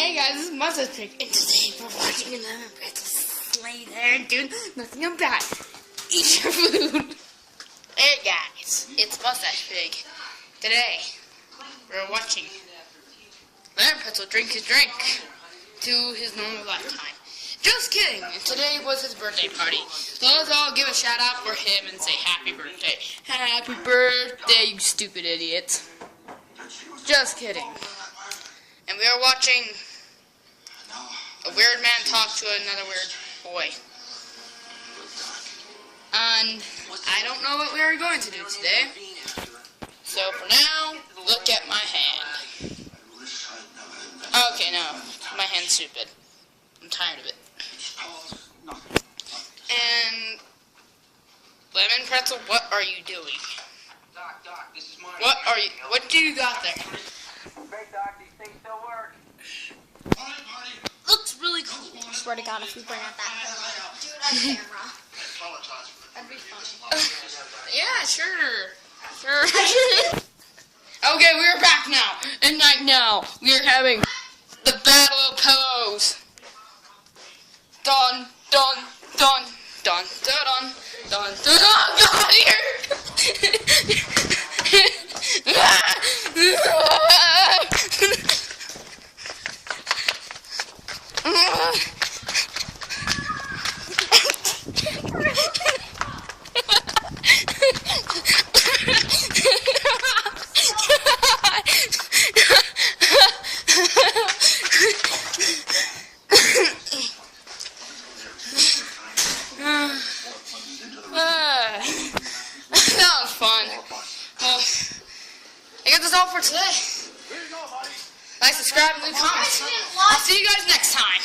Hey guys, this is Mustache Pig, and today we're watching another pretzel slay there and doing nothing about it. Eat your food. Hey guys, it's Mustache Pig. Today, we're watching Lemon Pretzel drink his drink to his normal lifetime. Just kidding, today was his birthday party. So let's all give a shout out for him and say happy birthday. Happy birthday, you stupid idiot. Just kidding. And we are watching a weird man talk to another weird boy. And I don't know what we are going to do today. So for now, look at my hand. Okay, no, my hand's stupid. I'm tired of it. And Lemon Pretzel, what are you doing? What do you got there? Looks really cool. I swear to God, if we bring out that, do it on camera. That'd be funny. Yeah, sure. Okay, we're back now. And right now, we are having the Battle of Pillows. Dun, dun, dun, dun, dun, dun, dun, dun, dun. Get out of here. That was fun. Well, I guess that's all for today. Like, subscribe, and leave comments. I'll see you guys next time.